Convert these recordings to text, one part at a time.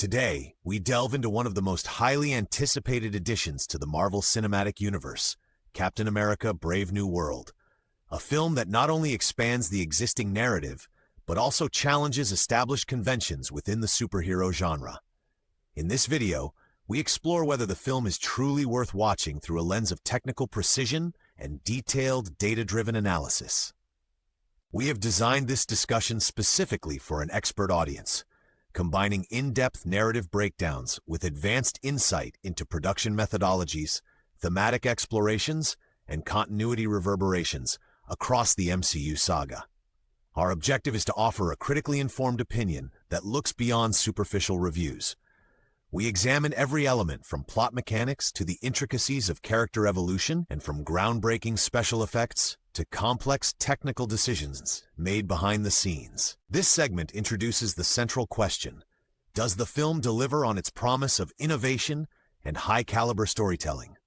Today, we delve into one of the most highly anticipated additions to the Marvel Cinematic Universe, Captain America: Brave New World, a film that not only expands the existing narrative, but also challenges established conventions within the superhero genre. In this video, we explore whether the film is truly worth watching through a lens of technical precision and detailed, data-driven analysis. We have designed this discussion specifically for an expert audience, combining in-depth narrative breakdowns with advanced insight into production methodologies, thematic explorations, and continuity reverberations across the MCU saga. Our objective is to offer a critically informed opinion that looks beyond superficial reviews. We examine every element from plot mechanics to the intricacies of character evolution, and from groundbreaking special effects to complex technical decisions made behind the scenes. This segment introduces the central question: does the film deliver on its promise of innovation and high-caliber storytelling?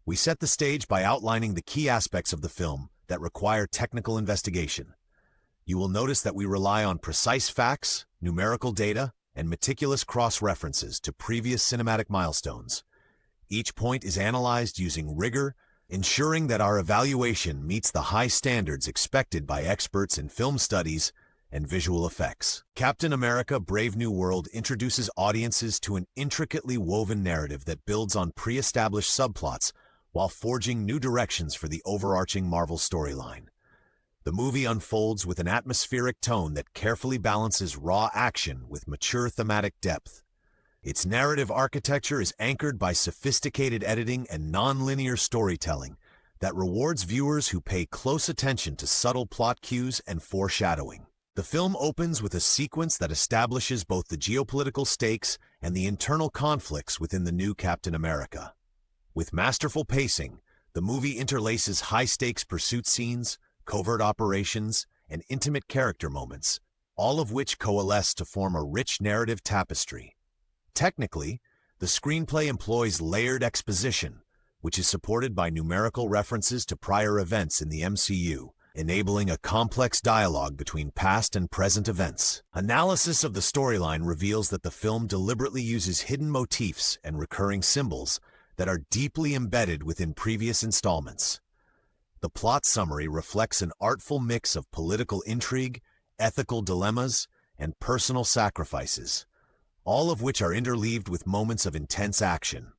We set the stage by outlining the key aspects of the film that require technical investigation. You will notice that we rely on precise facts, numerical data, and meticulous cross-references to previous cinematic milestones. Each point is analyzed using rigor, ensuring that our evaluation meets the high standards expected by experts in film studies and visual effects. Captain America: Brave New World introduces audiences to an intricately woven narrative that builds on pre-established subplots while forging new directions for the overarching Marvel storyline. The movie unfolds with an atmospheric tone that carefully balances raw action with mature thematic depth. Its narrative architecture is anchored by sophisticated editing and non-linear storytelling that rewards viewers who pay close attention to subtle plot cues and foreshadowing. The film opens with a sequence that establishes both the geopolitical stakes and the internal conflicts within the new Captain America. With masterful pacing, the movie interlaces high-stakes pursuit scenes, covert operations, and intimate character moments, all of which coalesce to form a rich narrative tapestry. Technically, the screenplay employs layered exposition, which is supported by numerical references to prior events in the MCU, enabling a complex dialogue between past and present events. Analysis of the storyline reveals that the film deliberately uses hidden motifs and recurring symbols that are deeply embedded within previous installments. The plot summary reflects an artful mix of political intrigue, ethical dilemmas, and personal sacrifices, all of which are interleaved with moments of intense action.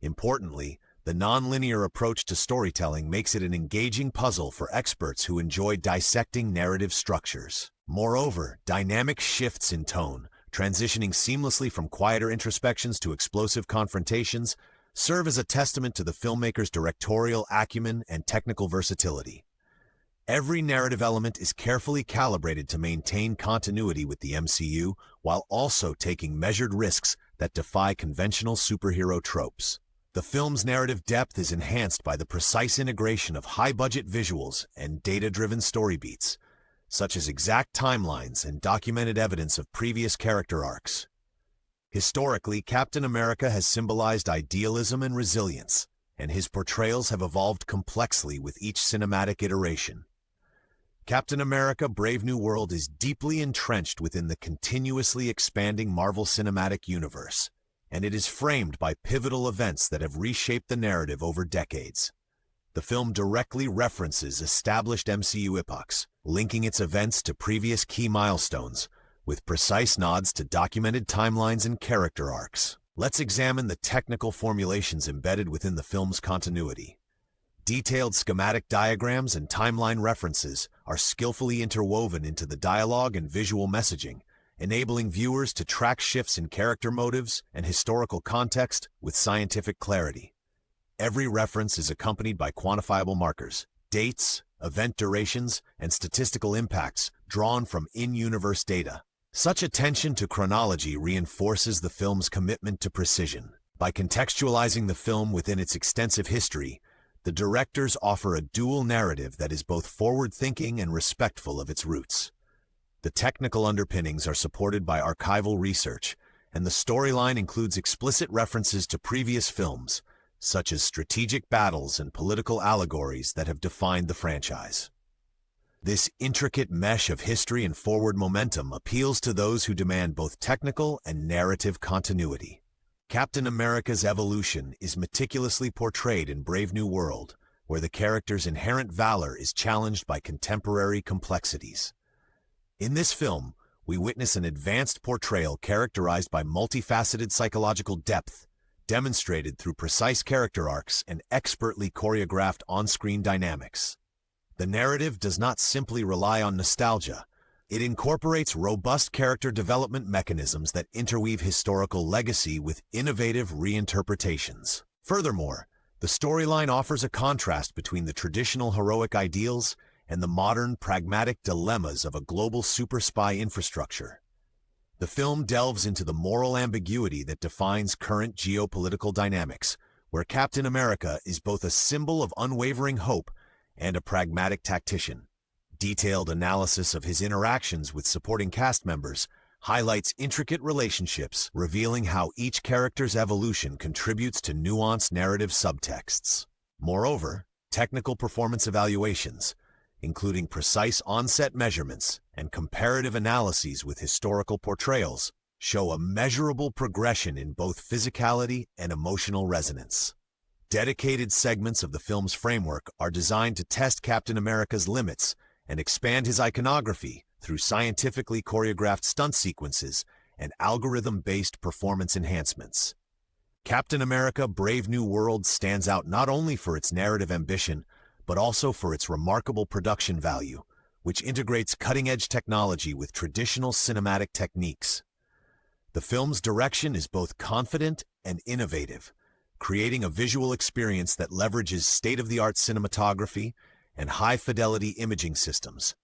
Importantly, the non-linear approach to storytelling makes it an engaging puzzle for experts who enjoy dissecting narrative structures. Moreover, dynamic shifts in tone, transitioning seamlessly from quieter introspections to explosive confrontations, serve as a testament to the filmmaker's directorial acumen and technical versatility. Every narrative element is carefully calibrated to maintain continuity with the MCU while also taking measured risks that defy conventional superhero tropes. The film's narrative depth is enhanced by the precise integration of high-budget visuals and data-driven story beats, such as exact timelines and documented evidence of previous character arcs. Historically, Captain America has symbolized idealism and resilience, and his portrayals have evolved complexly with each cinematic iteration. Captain America: Brave New World is deeply entrenched within the continuously expanding Marvel Cinematic Universe, and it is framed by pivotal events that have reshaped the narrative over decades. The film directly references established MCU epochs, linking its events to previous key milestones, with precise nods to documented timelines and character arcs. Let's examine the technical formulations embedded within the film's continuity. Detailed schematic diagrams and timeline references are skillfully interwoven into the dialogue and visual messaging, enabling viewers to track shifts in character motives and historical context with scientific clarity. Every reference is accompanied by quantifiable markers, dates, event durations, and statistical impacts drawn from in-universe data. Such attention to chronology reinforces the film's commitment to precision. By contextualizing the film within its extensive history, the directors offer a dual narrative that is both forward-thinking and respectful of its roots. The technical underpinnings are supported by archival research, and the storyline includes explicit references to previous films, such as strategic battles and political allegories that have defined the franchise. This intricate mesh of history and forward momentum appeals to those who demand both technical and narrative continuity. Captain America's evolution is meticulously portrayed in Brave New World, where the character's inherent valor is challenged by contemporary complexities. In this film, we witness an advanced portrayal characterized by multifaceted psychological depth, demonstrated through precise character arcs and expertly choreographed on-screen dynamics. The narrative does not simply rely on nostalgia. It incorporates robust character development mechanisms that interweave historical legacy with innovative reinterpretations. Furthermore, the storyline offers a contrast between the traditional heroic ideals and the modern, pragmatic dilemmas of a global super spy infrastructure. The film delves into the moral ambiguity that defines current geopolitical dynamics, where Captain America is both a symbol of unwavering hope and a pragmatic tactician. Detailed analysis of his interactions with supporting cast members highlights intricate relationships, revealing how each character's evolution contributes to nuanced narrative subtexts. Moreover, technical performance evaluations, including precise on-set measurements and comparative analyses with historical portrayals, show a measurable progression in both physicality and emotional resonance. Dedicated segments of the film's framework are designed to test Captain America's limits and expand his iconography through scientifically choreographed stunt sequences and algorithm-based performance enhancements. Captain America: Brave New World stands out not only for its narrative ambition, but also for its remarkable production value, which integrates cutting-edge technology with traditional cinematic techniques. The film's direction is both confident and innovative, creating a visual experience that leverages state-of-the-art cinematography and high-fidelity imaging systems.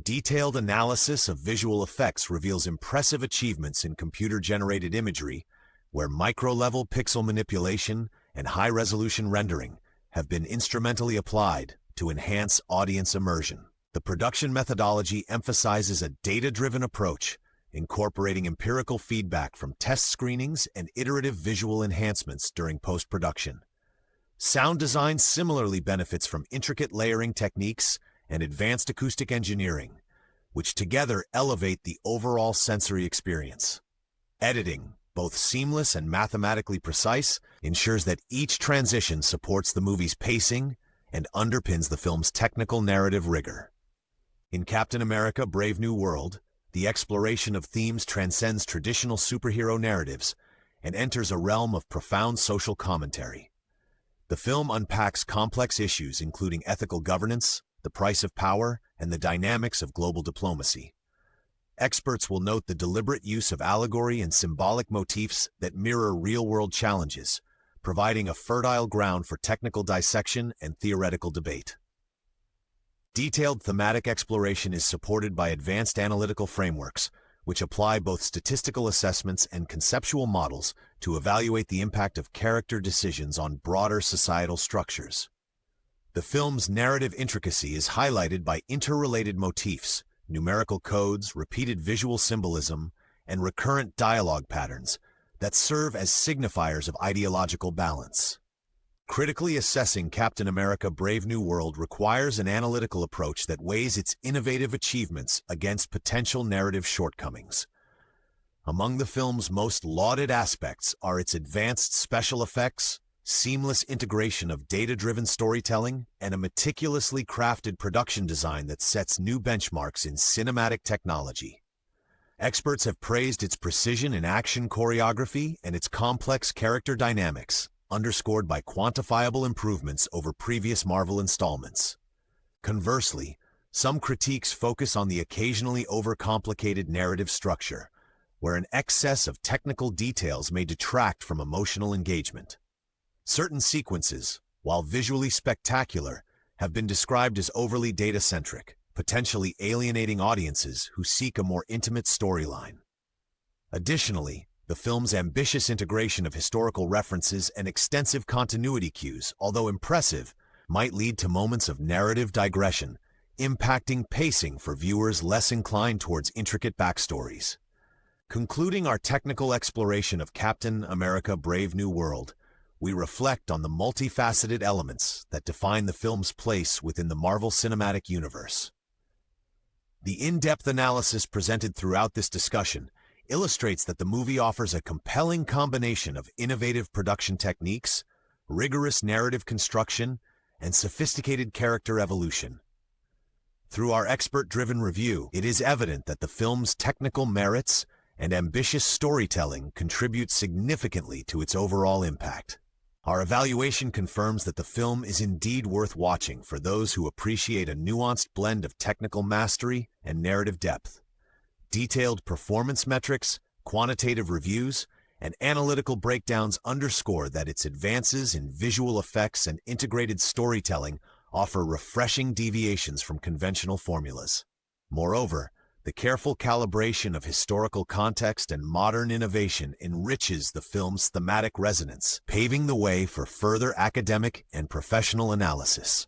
Detailed analysis of visual effects reveals impressive achievements in computer-generated imagery, where micro-level pixel manipulation and high-resolution rendering have been instrumentally applied to enhance audience immersion. The production methodology emphasizes a data-driven approach, incorporating empirical feedback from test screenings and iterative visual enhancements during post-production. Sound design similarly benefits from intricate layering techniques and advanced acoustic engineering, which together elevate the overall sensory experience. Editing, both seamless and mathematically precise, ensures that each transition supports the movie's pacing and underpins the film's technical narrative rigor. In Captain America: Brave New World, the exploration of themes transcends traditional superhero narratives and enters a realm of profound social commentary. The film unpacks complex issues including ethical governance, the price of power, and the dynamics of global diplomacy. Experts will note the deliberate use of allegory and symbolic motifs that mirror real-world challenges, providing a fertile ground for technical dissection and theoretical debate. Detailed thematic exploration is supported by advanced analytical frameworks, which apply both statistical assessments and conceptual models to evaluate the impact of character decisions on broader societal structures. The film's narrative intricacy is highlighted by interrelated motifs, numerical codes, repeated visual symbolism, and recurrent dialogue patterns that serve as signifiers of ideological balance. Critically assessing Captain America: Brave New World requires an analytical approach that weighs its innovative achievements against potential narrative shortcomings. Among the film's most lauded aspects are its advanced special effects, seamless integration of data-driven storytelling, and a meticulously crafted production design that sets new benchmarks in cinematic technology. Experts have praised its precision in action choreography and its complex character dynamics, underscored by quantifiable improvements over previous Marvel installments. Conversely, some critiques focus on the occasionally overcomplicated narrative structure, where an excess of technical details may detract from emotional engagement. Certain sequences, while visually spectacular, have been described as overly data-centric, potentially alienating audiences who seek a more intimate storyline. Additionally, the film's ambitious integration of historical references and extensive continuity cues, although impressive, might lead to moments of narrative digression, impacting pacing for viewers less inclined towards intricate backstories. Concluding our technical exploration of Captain America: Brave New World, we reflect on the multifaceted elements that define the film's place within the Marvel Cinematic Universe. The in-depth analysis presented throughout this discussion illustrates that the movie offers a compelling combination of innovative production techniques, rigorous narrative construction, and sophisticated character evolution. Through our expert-driven review, it is evident that the film's technical merits and ambitious storytelling contribute significantly to its overall impact. Our evaluation confirms that the film is indeed worth watching for those who appreciate a nuanced blend of technical mastery and narrative depth. Detailed performance metrics, quantitative reviews, and analytical breakdowns underscore that its advances in visual effects and integrated storytelling offer refreshing deviations from conventional formulas. Moreover, the careful calibration of historical context and modern innovation enriches the film's thematic resonance, paving the way for further academic and professional analysis.